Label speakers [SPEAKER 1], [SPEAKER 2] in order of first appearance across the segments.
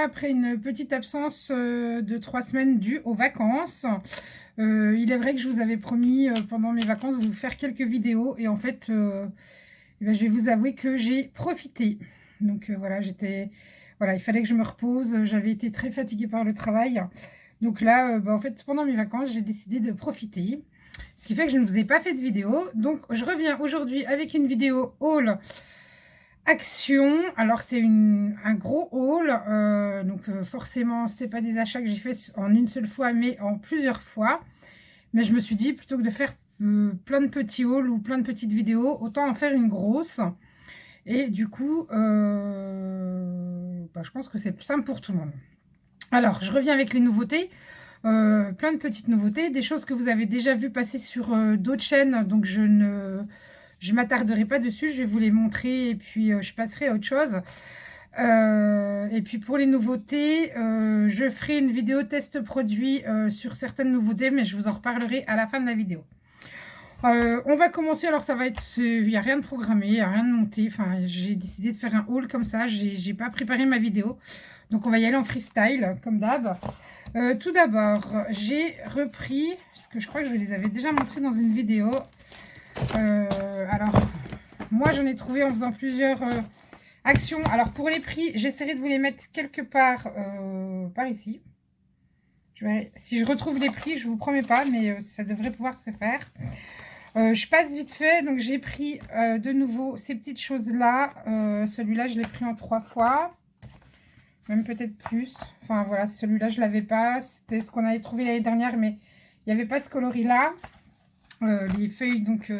[SPEAKER 1] après une petite absence de 3 semaines due aux vacances. Il est vrai que je vous avais promis pendant mes vacances de vous faire quelques vidéos et en fait, je vais vous avouer que j'ai profité. Donc voilà, voilà, il fallait que je me repose. J'avais été très fatiguée par le travail. Donc là, en fait, pendant mes vacances, j'ai décidé de profiter. Ce qui fait que je ne vous ai pas fait de vidéo. Donc je reviens aujourd'hui avec une vidéo haul action. Alors c'est un gros haul, donc forcément c'est pas des achats que j'ai fait en une seule fois mais en plusieurs fois, mais je me suis dit plutôt que de faire plein de petits hauls ou plein de petites vidéos, autant en faire une grosse. Et du coup je pense que c'est plus simple pour tout le monde. Alors je reviens avec les nouveautés, plein de petites nouveautés, des choses que vous avez déjà vu passer sur d'autres chaînes, donc je m'attarderai pas dessus, je vais vous les montrer et puis je passerai à autre chose. Et puis pour les nouveautés, je ferai une vidéo test produit sur certaines nouveautés, mais je vous en reparlerai à la fin de la vidéo. On va commencer, alors ça va être, il n'y a rien de programmé, il n'y a rien de monté, enfin j'ai décidé de faire un haul comme ça, j'ai pas préparé ma vidéo, donc on va y aller en freestyle comme d'hab. Tout d'abord, j'ai repris, parce que je crois que je les avais déjà montrés dans une vidéo. Alors, moi j'en ai trouvé en faisant plusieurs actions. Alors pour les prix, j'essaierai de vous les mettre quelque part par ici. Si je retrouve les prix, je vous promets pas, mais ça devrait pouvoir se faire. Je passe vite fait, donc j'ai pris de nouveau ces petites choses-là. Celui-là, je l'ai pris en 3 fois. Même peut-être plus. Enfin voilà, celui-là, je l'avais pas. C'était ce qu'on avait trouvé l'année dernière, mais il n'y avait pas ce coloris-là. Les feuilles, donc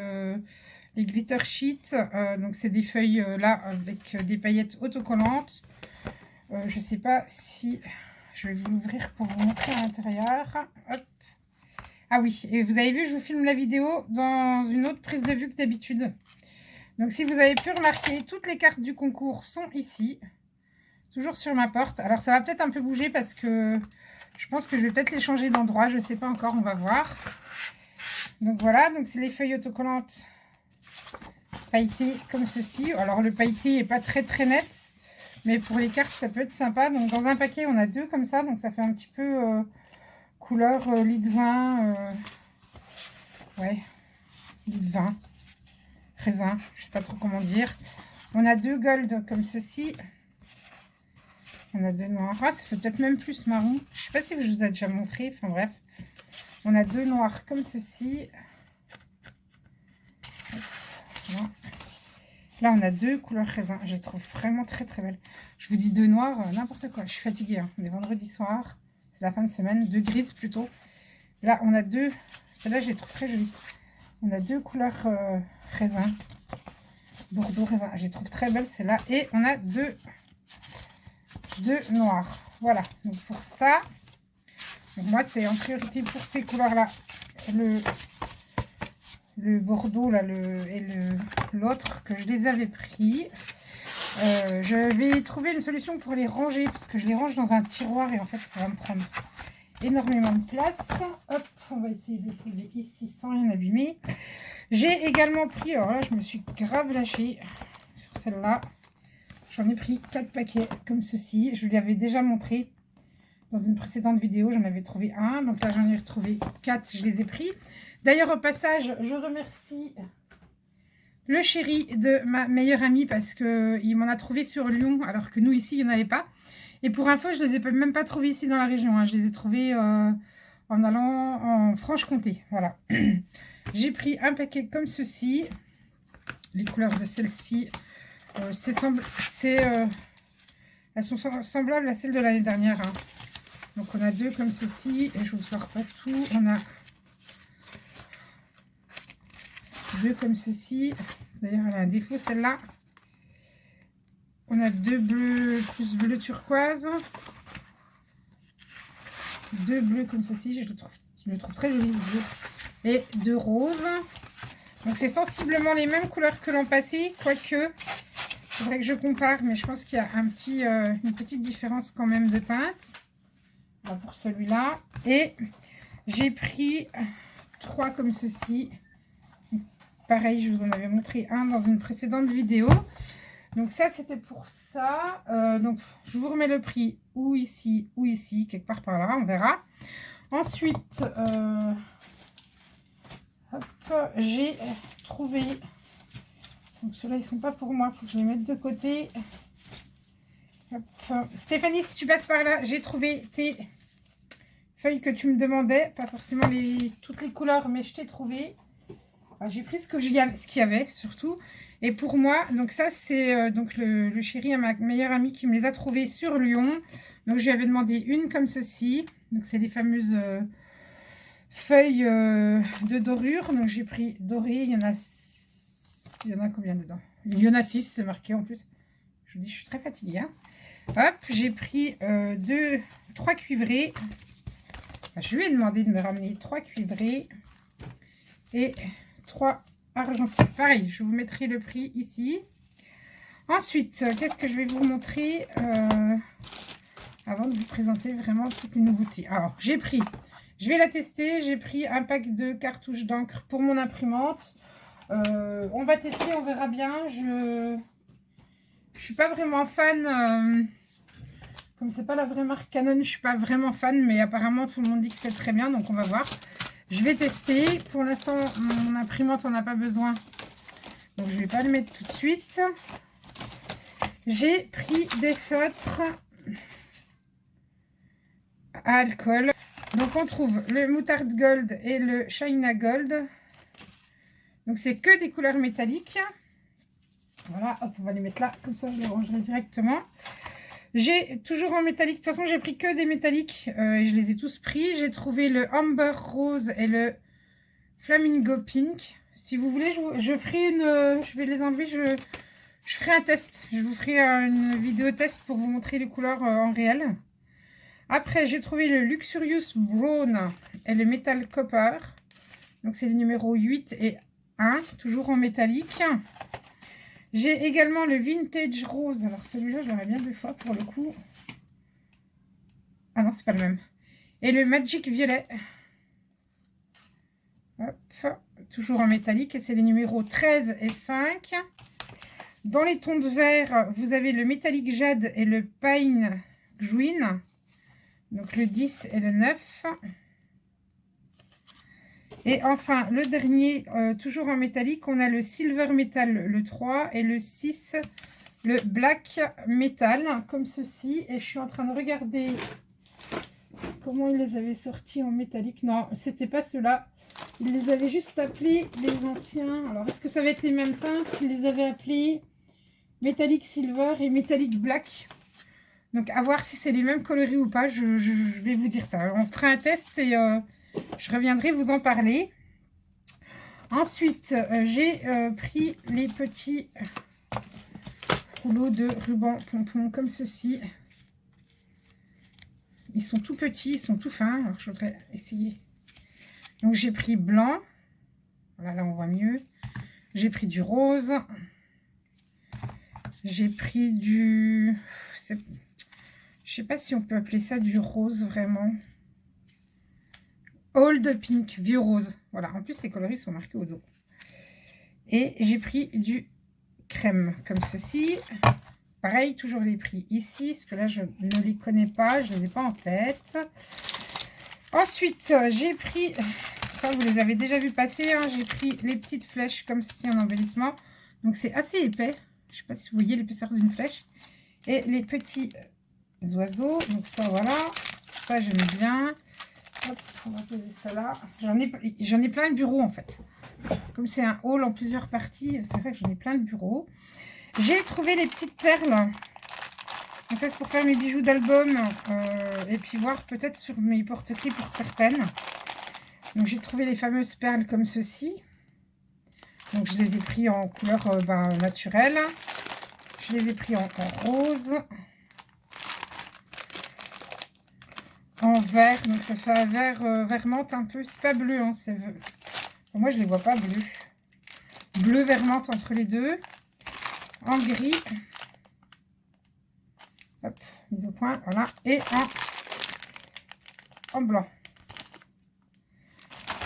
[SPEAKER 1] les glitter sheets, donc c'est des feuilles là avec des paillettes autocollantes. Je sais pas si je vais vous l'ouvrir pour vous montrer à l'intérieur. Ah oui, et vous avez vu, je vous filme la vidéo dans une autre prise de vue que d'habitude. Donc si vous avez pu remarquer, toutes les cartes du concours sont ici, toujours sur ma porte. Alors ça va peut-être un peu bouger parce que je pense que je vais peut-être les changer d'endroit, je ne sais pas encore, on va voir. Donc voilà, donc c'est les feuilles autocollantes pailletées comme ceci. Alors le pailleté n'est pas très net, mais pour les cartes ça peut être sympa. Donc dans un paquet on a 2 comme ça, donc ça fait un petit peu couleur lit de vin, ouais, lit de vin, raisin, je sais pas trop comment dire. On a 2 gold comme ceci. On a 2 noirs, ah, ça fait peut-être même plus marron. Je sais pas si je vous ai déjà montré, enfin bref. On a 2 noirs comme ceci. Voilà. Là, on a 2 couleurs raisin. Je les trouve vraiment très belles. Je vous dis 2 noirs, n'importe quoi. Je suis fatiguée. Hein. On est vendredi soir. C'est la fin de semaine. 2 grises plutôt. Là, on a 2. Celle-là, je les trouve très jolies. On a 2 couleurs raisin. Bordeaux raisin. Je les trouve très belles, celle-là. Et on a 2 noirs. Voilà. Donc, pour ça... Donc moi, c'est en priorité pour ces couleurs-là. Le bordeaux, là, et l'autre, que je les avais pris. Je vais trouver une solution pour les ranger, parce que je les range dans un tiroir, et en fait, ça va me prendre énormément de place. Hop, on va essayer de les poser ici sans rien abîmer. J'ai également pris, alors là, je me suis grave lâchée sur celle-là. J'en ai pris 4 paquets, comme ceci. Je vous l'avais déjà montré. Dans une précédente vidéo, j'en avais trouvé un. Donc là, j'en ai retrouvé 4. Je les ai pris. D'ailleurs, au passage, je remercie le chéri de ma meilleure amie parce qu'il m'en a trouvé sur Lyon, alors que nous, ici, il n'y en avait pas. Et pour info, je ne les ai même pas trouvés ici dans la région. Hein. Je les ai trouvés en allant en Franche-Comté. Voilà. J'ai pris un paquet comme ceci. Les couleurs de celle-ci, elles sont semblables à celles de l'année dernière. Hein. Donc on a 2 comme ceci, et je vous sors pas tout. On a 2 comme ceci. D'ailleurs, elle a un défaut celle-là. On a 2 bleus plus bleu turquoise. 2 bleus comme ceci, je le trouve très joli ce bleu. Et 2 roses. Donc c'est sensiblement les mêmes couleurs que l'an passé, quoique il faudrait que je compare, mais je pense qu'il y a une petite différence quand même de teinte. Là, pour celui-là. Et j'ai pris 3 comme ceci. Pareil, je vous en avais montré un dans une précédente vidéo. Donc ça, c'était pour ça. Donc, je vous remets le prix ou ici, quelque part par là, on verra. Ensuite, j'ai trouvé... Donc ceux-là, ils ne sont pas pour moi, il faut que je les mette de côté. Hop. Stéphanie, si tu passes par là, j'ai trouvé tes feuilles que tu me demandais. Pas forcément toutes les couleurs, mais je t'ai trouvé. Enfin, j'ai pris ce qu'il y avait, surtout. Et pour moi, donc ça, c'est donc le chéri à ma meilleure amie qui me les a trouvés sur Lyon. Donc, je lui avais demandé une comme ceci. Donc, c'est les fameuses feuilles de dorure. Donc, j'ai pris doré. Il y en a combien dedans? Il y en a 6, c'est marqué en plus. Je vous dis, je suis très fatiguée. Hein. Hop, j'ai pris 3 cuivrés. Enfin, je lui ai demandé de me ramener 3 cuivrés et 3 argentés. Pareil, je vous mettrai le prix ici. Ensuite, qu'est-ce que je vais vous montrer avant de vous présenter vraiment toutes les nouveautés. Alors, je vais la tester. J'ai pris un pack de cartouches d'encre pour mon imprimante. On va tester, on verra bien. Je suis pas vraiment fan, comme c'est pas la vraie marque Canon, je suis pas vraiment fan, mais apparemment tout le monde dit que c'est très bien, donc on va voir. Je vais tester. Pour l'instant, mon imprimante, on n'a pas besoin, donc je vais pas le mettre tout de suite. J'ai pris des feutres à alcool. Donc on trouve le Moutarde Gold et le China Gold. Donc c'est que des couleurs métalliques. Voilà, hop, on va les mettre là, comme ça je les rangerai directement. J'ai toujours en métallique, de toute façon j'ai pris que des métalliques et je les ai tous pris. J'ai trouvé le Amber Rose et le Flamingo Pink. Si vous voulez, je ferai je vais les enlever, je ferai un test. Je vous ferai une vidéo test pour vous montrer les couleurs en réel. Après, j'ai trouvé le Luxurious Brown et le Metal Copper. Donc c'est les numéros 8 et 1, toujours en métallique. J'ai également le Vintage Rose. Alors celui-là, je l'aurais bien 2 fois pour le coup. Ah non, c'est pas le même. Et le Magic Violet. Hop, toujours en métallique. Et c'est les numéros 13 et 5. Dans les tons de vert, vous avez le Métallique Jade et le Pine Green. Donc le 10 et le 9. Et enfin, le dernier, toujours en métallique, on a le Silver Metal, le 3, et le 6, le Black Metal, comme ceci. Et je suis en train de regarder comment ils les avaient sortis en métallique. Non, c'était pas ceux-là. Ils les avaient juste appelés les anciens. Alors, est-ce que ça va être les mêmes teintes? Ils les avaient appelés Metallic Silver et Metallic Black. Donc, à voir si c'est les mêmes coloris ou pas. Je vais vous dire ça. On fera un test et... je reviendrai vous en parler. Ensuite, j'ai pris les petits rouleaux de ruban pompon comme ceci. Ils sont tout petits, ils sont tout fins. Alors, je voudrais essayer. Donc, j'ai pris blanc. Voilà, là, on voit mieux. J'ai pris du rose. J'ai pris du... Je sais pas si on peut appeler ça du rose, vraiment. Old Pink, vieux rose. Voilà, en plus les coloris sont marqués au dos. Et j'ai pris du crème comme ceci. Pareil, toujours les prix ici, parce que là je ne les connais pas, je ne les ai pas en tête. Ensuite, j'ai pris, ça vous les avez déjà vu passer, hein, j'ai pris les petites flèches comme ceci en embellissement. Donc c'est assez épais, je ne sais pas si vous voyez l'épaisseur d'une flèche. Et les petits oiseaux, donc ça voilà, ça j'aime bien. Hop, on va poser ça là. J'en ai plein le bureau en fait. Comme c'est un haul en plusieurs parties, c'est vrai que j'en ai plein le bureau. J'ai trouvé les petites perles. Donc ça c'est pour faire mes bijoux d'album et puis voir peut-être sur mes porte-clés pour certaines. Donc j'ai trouvé les fameuses perles comme ceci. Donc je les ai pris en couleur naturelle. Je les ai pris en rose. En vert, donc ça fait un vert vert menthe un peu, c'est pas bleu, hein, c'est... Moi je les vois pas bleu. Bleu vert menthe entre les deux. En gris. Hop, mise au point, voilà. Et en blanc.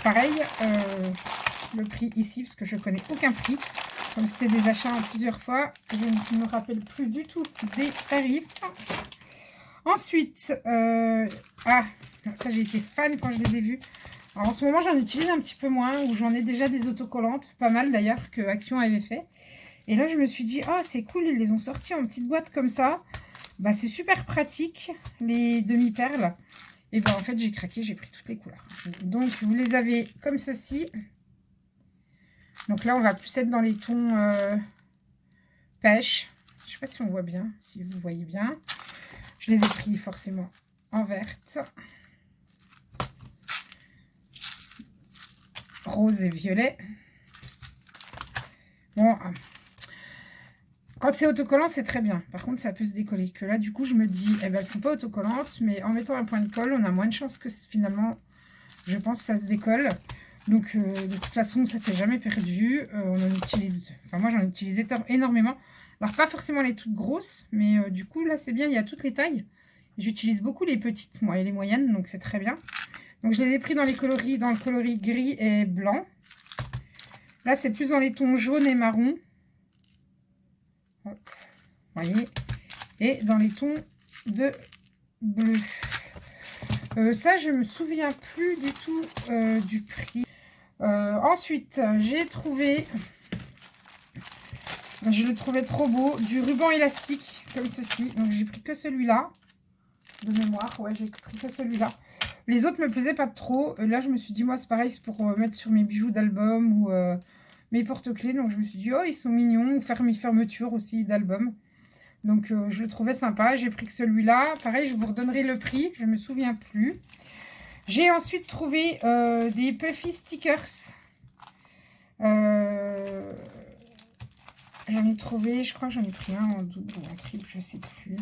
[SPEAKER 1] Pareil, le prix ici, parce que je connais aucun prix. Comme c'était des achats en plusieurs fois, je ne me rappelle plus du tout des tarifs. Ensuite, ça j'ai été fan quand je les ai vus. Alors, en ce moment, j'en utilise un petit peu moins, ou j'en ai déjà des autocollantes, pas mal d'ailleurs, que Action avait fait. Et là, je me suis dit, oh, c'est cool, ils les ont sortis en petite boîte comme ça. Bah, c'est super pratique, les demi-perles. Et ben en fait, j'ai craqué, j'ai pris toutes les couleurs. Donc, vous les avez comme ceci. Donc là, on va plus être dans les tons pêche. Je ne sais pas si on voit bien, si vous voyez bien. Je les ai pris forcément en verte. Rose et violet. Bon, quand c'est autocollant, c'est très bien. Par contre, ça peut se décoller. Que là, du coup, je me dis, eh ben, elles ne sont pas autocollantes, mais en mettant un point de colle, on a moins de chances que finalement, je pense, ça se décolle. Donc, de toute façon, ça s'est jamais perdu. On en utilise, enfin, moi, j'en utilise énormément. Alors, pas forcément les toutes grosses, mais du coup, là, c'est bien, il y a toutes les tailles. J'utilise beaucoup les petites, moi, et les moyennes, donc c'est très bien. Donc, je les ai pris dans les coloris, dans le coloris gris et blanc. Là, c'est plus dans les tons jaune et marron. Hop, voyez. Et dans les tons de bleu. Ça, je me souviens plus du tout du prix. Ensuite, j'ai trouvé, je le trouvais trop beau, du ruban élastique, comme ceci. Donc, j'ai pris que celui-là, de mémoire. Ouais, j'ai pris que celui-là. Les autres me plaisaient pas trop. Là, je me suis dit, moi, c'est pareil, c'est pour mettre sur mes bijoux d'album ou mes porte-clés. Donc, je me suis dit, oh, ils sont mignons. Ou faire mes fermetures aussi d'album. Donc, je le trouvais sympa. J'ai pris que celui-là. Pareil, je vous redonnerai le prix. Je me souviens plus. J'ai ensuite trouvé des Puffy stickers. J'en ai trouvé, je crois que j'en ai pris un en double ou en triple, je sais plus.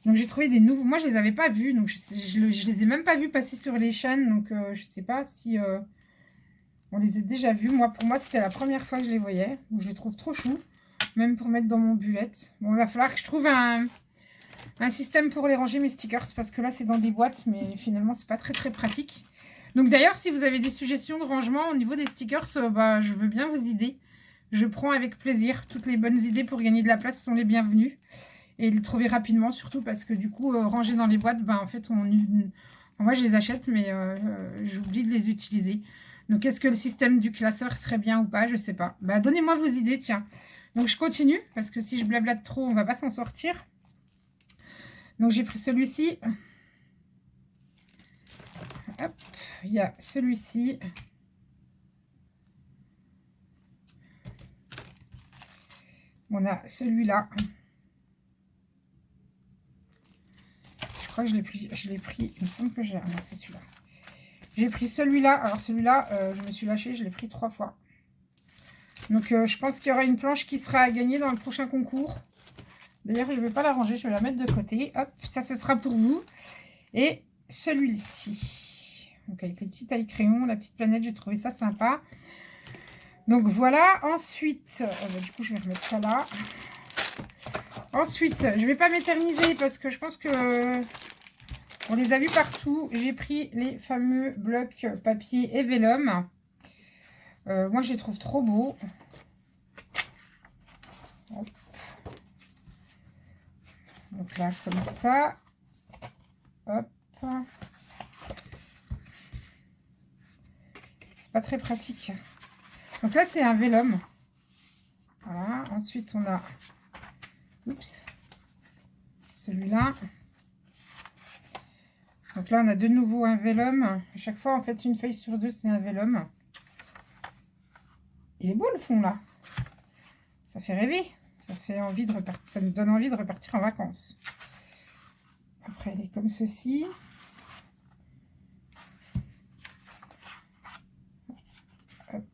[SPEAKER 1] Donc, j'ai trouvé des nouveaux. Moi, je les avais pas vus. Donc, je les ai même pas vus passer sur les chaînes. Donc, je sais pas si on les a déjà vus. Moi, pour moi, c'était la première fois que je les voyais. Donc, je les trouve trop chou. Même pour mettre dans mon bullet. Bon, il va falloir que je trouve un système pour les ranger, mes stickers. Parce que là, c'est dans des boîtes. Mais finalement, c'est pas très, très pratique. Donc, d'ailleurs, si vous avez des suggestions de rangement au niveau des stickers, bah, je veux bien vos idées. Je prends avec plaisir. Toutes les bonnes idées pour gagner de la place sont les bienvenues. Et les trouver rapidement, surtout parce que du coup, ranger dans les boîtes, ben, en fait, moi, je les achète, mais j'oublie de les utiliser. Donc, est-ce que le système du classeur serait bien ou pas? Je sais pas. Bah, donnez-moi vos idées, tiens. Donc, je continue, parce que si je blablate trop, on va pas s'en sortir. Donc, j'ai pris celui-ci. Hop, il y a celui-ci. On a celui-là. Je crois que je l'ai pris, il me semble que j'ai... Ah non, c'est celui-là. J'ai pris celui-là. Alors, celui-là, je me suis lâchée, je l'ai pris 3 fois. Donc, je pense qu'il y aura une planche qui sera à gagner dans le prochain concours. D'ailleurs, je ne vais pas la ranger, je vais la mettre de côté. Hop, ça, ce sera pour vous. Et celui-ci. Donc, avec les petits tailles crayons, la petite planète, j'ai trouvé ça sympa. Donc, voilà. Ensuite, du coup, je vais remettre ça là. Ensuite, je ne vais pas m'éterniser parce que je pense que on les a vus partout. J'ai pris les fameux blocs papier et vélum. Moi, je les trouve trop beaux. Hop. Donc là, comme ça. Hop. C'est pas très pratique. Donc là, c'est un vélum. Voilà. Ensuite, on a... Oups. Celui-là. Donc là, on a de nouveau un vélum. À chaque fois, en fait, une feuille sur deux, c'est un vélum. Il est beau, le fond, là. Ça fait rêver. Ça fait envie de repartir. Ça nous donne envie de repartir en vacances. Après, elle est comme ceci. Hop.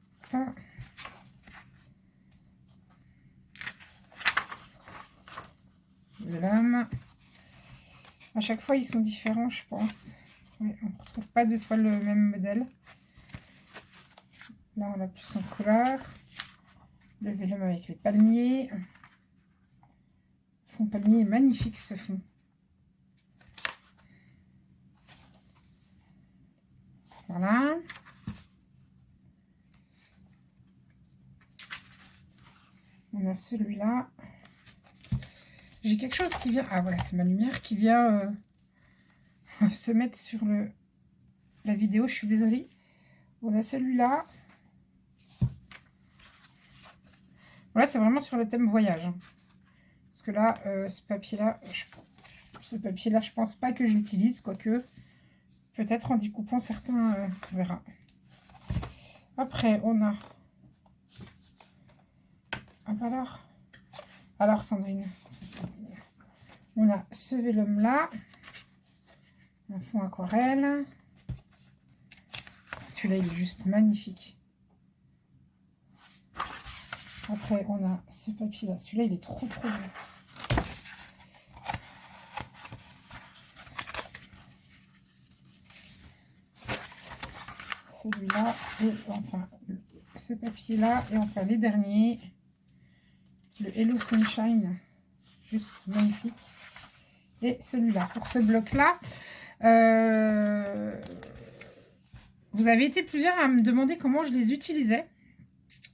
[SPEAKER 1] Vélum. À chaque fois, ils sont différents, je pense. Oui, on ne retrouve pas deux fois le même modèle. Là, on a plus en couleur. Le vélum avec les palmiers. Le fond palmier est magnifique, ce fond. Voilà. On a celui-là. J'ai quelque chose qui vient... Ah voilà, c'est ma lumière qui vient se mettre sur la vidéo. Je suis désolée. On a celui-là. Voilà, c'est vraiment sur le thème voyage. Hein. Parce que là, ce papier-là, je pense pas que je l'utilise. Quoique, peut-être en découpant certains, on verra. Après, on a... Hop alors Sandrine, on a ce vélum-là. Un fond aquarelle. Celui-là, il est juste magnifique. Après, on a ce papier-là. Celui-là, il est trop beau. Celui-là, et enfin, ce papier-là, et enfin les derniers. Le Hello Sunshine, juste magnifique. Et celui-là, pour ce bloc-là, vous avez été plusieurs à me demander comment je les utilisais.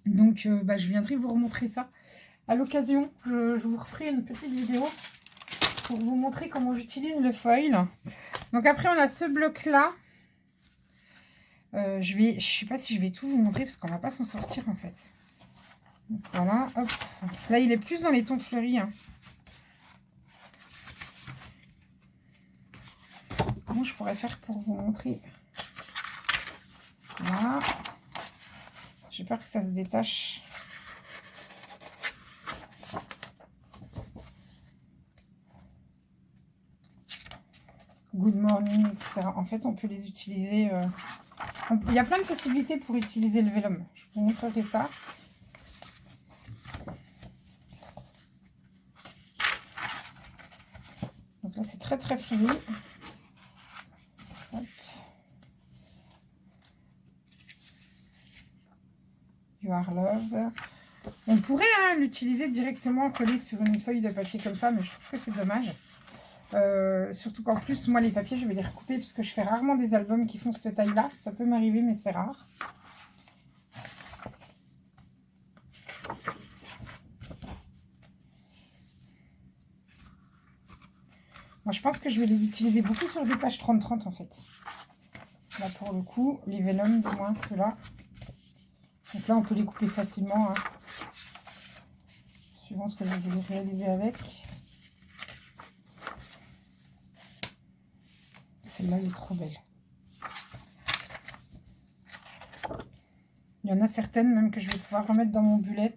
[SPEAKER 1] Donc, je viendrai vous remontrer ça. À l'occasion, je vous referai une petite vidéo pour vous montrer comment j'utilise le foil. Donc après, on a ce bloc-là. Je sais pas si je vais tout vous montrer parce qu'on va pas s'en sortir en fait. Donc voilà, hop. Là, il est plus dans les tons fleuris. Hein. Comment je pourrais faire pour vous montrer? Voilà. J'ai peur que ça se détache. Good morning, etc. En fait, on peut les utiliser... Il y a plein de possibilités pour utiliser le vélum. Je vous montrerai ça. Donc là, c'est très très fluide. You are love. On pourrait l'utiliser directement collé sur une feuille de papier comme ça, mais je trouve que c'est dommage. Surtout qu'en plus, moi, les papiers, je vais les recouper parce que je fais rarement des albums qui font cette taille-là. Ça peut m'arriver, mais c'est rare. Moi, je pense que je vais les utiliser beaucoup sur des pages 30-30, en fait. Là, pour le coup, les vélums, du moins, ceux-là. Donc là, on peut les couper facilement, hein, suivant ce que vous voulez réaliser avec. Celle-là, elle est trop belle. Il y en a certaines même que je vais pouvoir remettre dans mon bullet.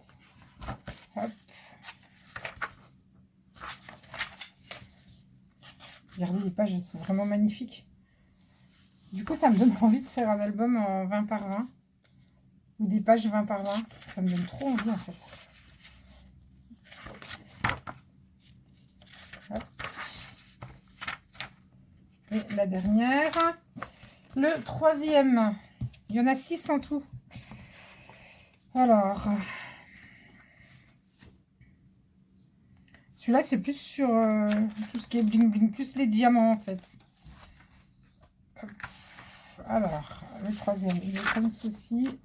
[SPEAKER 1] Hop. Regardez, les pages, elles sont vraiment magnifiques. Du coup, ça me donne envie de faire un album en 20 par 20. Ou des pages 20 par 20. Ça me donne trop envie, en fait. Hop. Et la dernière. Le troisième. Il y en a 6 en tout. Alors. Celui-là, c'est plus sur tout ce qui est bling bling. Plus les diamants, en fait. Hop. Alors, le troisième, il est comme ceci.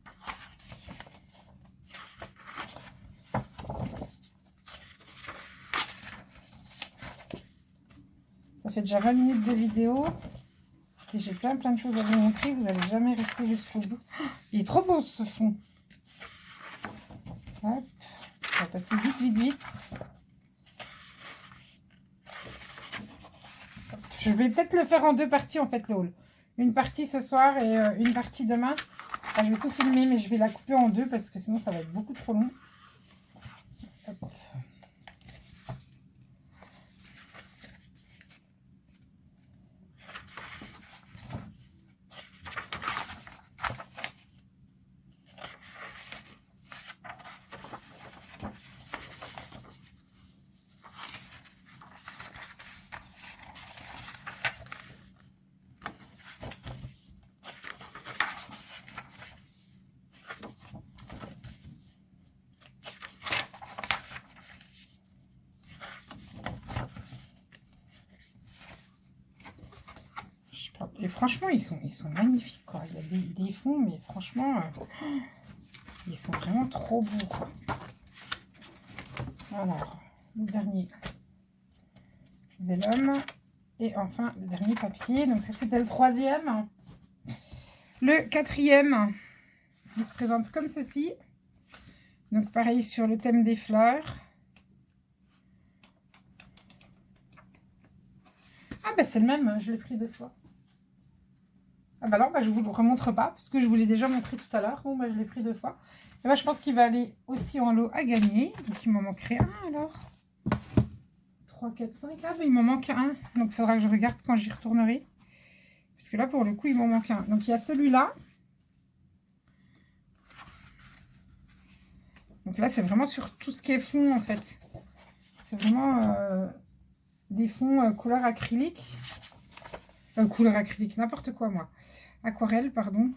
[SPEAKER 1] Ça fait déjà 20 minutes de vidéo. Et j'ai plein de choses à vous montrer. Vous n'allez jamais rester jusqu'au bout. Il est trop beau ce fond. Hop. On va passer vite. Je vais peut-être le faire en 2 parties en fait le haul. Une partie ce soir et une partie demain. Enfin, je vais tout filmer mais je vais la couper en 2 parce que sinon ça va être beaucoup trop long. Hop. Et franchement, ils sont magnifiques, quoi. Il y a des fonds, mais franchement, ils sont vraiment trop beaux, quoi. Alors, le dernier vélum. Et enfin, le dernier papier. Donc ça, c'était le 3e. Le 4e, il se présente comme ceci. Donc pareil sur le thème des fleurs. Ah bah c'est le même, je l'ai pris 2 fois. Ah bah non, bah, je ne vous le remontre pas, parce que je vous l'ai déjà montré tout à l'heure. Bon bah je l'ai pris 2 fois. Et bah je pense qu'il va aller aussi en lot à gagner. Donc il m'en manquerait un alors. 3, 4, 5. Ah bah il m'en manque un. Donc il faudra que je regarde quand j'y retournerai. Parce que là pour le coup il m'en manque un. Donc il y a celui-là. Donc là c'est vraiment sur tout ce qui est fond en fait. C'est vraiment des fonds couleur acrylique. Couleur acrylique, n'importe quoi moi. Aquarelle, pardon.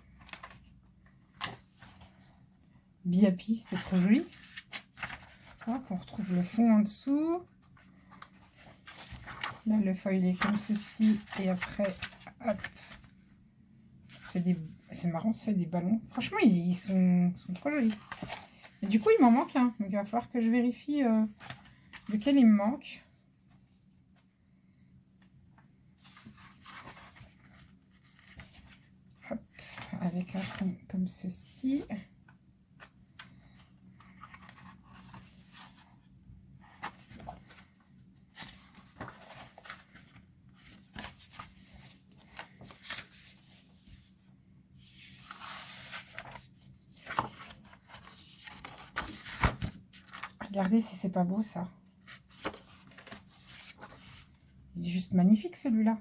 [SPEAKER 1] Biapi, c'est trop joli. Hop, on retrouve le fond en dessous. Là, le foil est comme ceci. Et après, hop. C'est marrant, ça fait des ballons. Franchement, ils sont trop jolis. Et du coup, il m'en manque un. Donc, il va falloir que je vérifie lequel il me manque. Hop, avec un fond comme ceci. Regardez si c'est pas beau ça. Il est juste magnifique celui-là.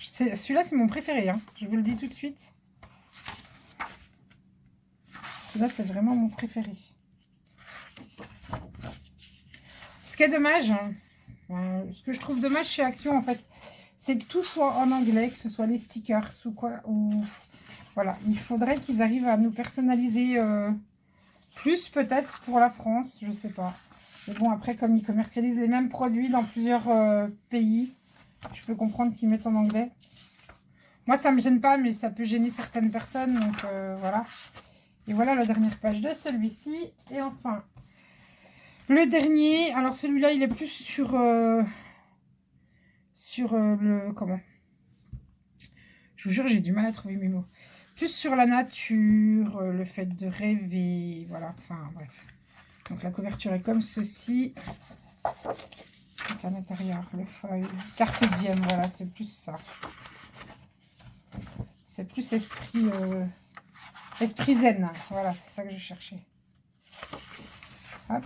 [SPEAKER 1] Celui-là c'est mon préféré, hein. Je vous le dis tout de suite. Celui-là c'est vraiment mon préféré. Ce qui est dommage, hein, ce que je trouve dommage chez Action en fait, c'est que tout soit en anglais, que ce soit les stickers ou quoi. Voilà, il faudrait qu'ils arrivent à nous personnaliser plus peut-être pour la France, je sais pas. Mais bon, après, comme ils commercialisent les mêmes produits dans plusieurs pays, je peux comprendre qu'ils mettent en anglais. Moi, ça me gêne pas, mais ça peut gêner certaines personnes, donc voilà. Et voilà la dernière page de celui-ci. Et enfin, le dernier, alors celui-là, il est plus sur... le... Comment? Je vous jure, j'ai du mal à trouver mes mots. Plus sur la nature, le fait de rêver, voilà, enfin bref. Donc la couverture est comme ceci. Donc à l'intérieur, le foil, carpe diem, voilà, c'est plus ça. C'est plus esprit, esprit zen, voilà, c'est ça que je cherchais. Hop.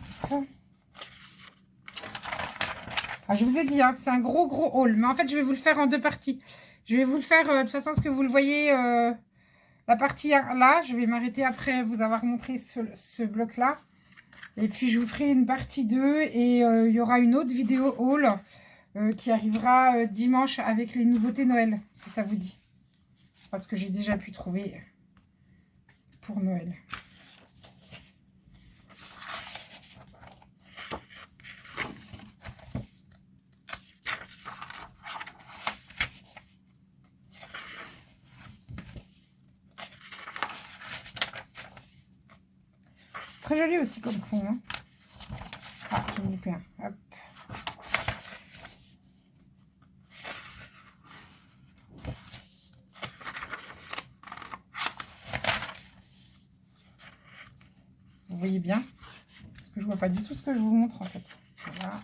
[SPEAKER 1] Ah, je vous ai dit, hein, c'est un gros haul, mais en fait je vais vous le faire en 2 parties. Je vais vous le faire de toute façon, ce que vous le voyez... la partie là, je vais m'arrêter après vous avoir montré ce bloc-là. Et puis, je vous ferai une partie 2 et il y aura une autre vidéo haul qui arrivera dimanche avec les nouveautés Noël, si ça vous dit. Parce que j'ai déjà pu trouver pour Noël. Très joli aussi comme fond. Hein. Ah, j'en ai plus un. Hop. Vous voyez bien? Parce que je vois pas du tout ce que je vous montre en fait. Voilà.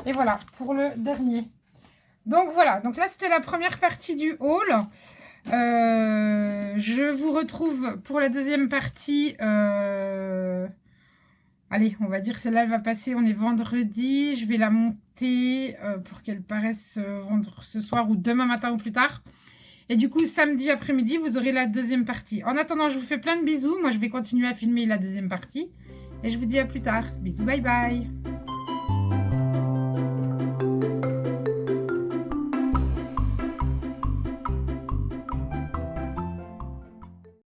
[SPEAKER 1] Et voilà, pour le dernier. Donc voilà, donc là c'était la première partie du haul. Je vous retrouve pour la deuxième partie. Allez, on va dire celle-là, elle va passer, on est vendredi. Je vais la monter pour qu'elle paraisse vendre ce soir ou demain matin ou plus tard. Et du coup, samedi après-midi, vous aurez la deuxième partie. En attendant, je vous fais plein de bisous. Moi, je vais continuer à filmer la deuxième partie. Et je vous dis à plus tard. Bisous, bye bye.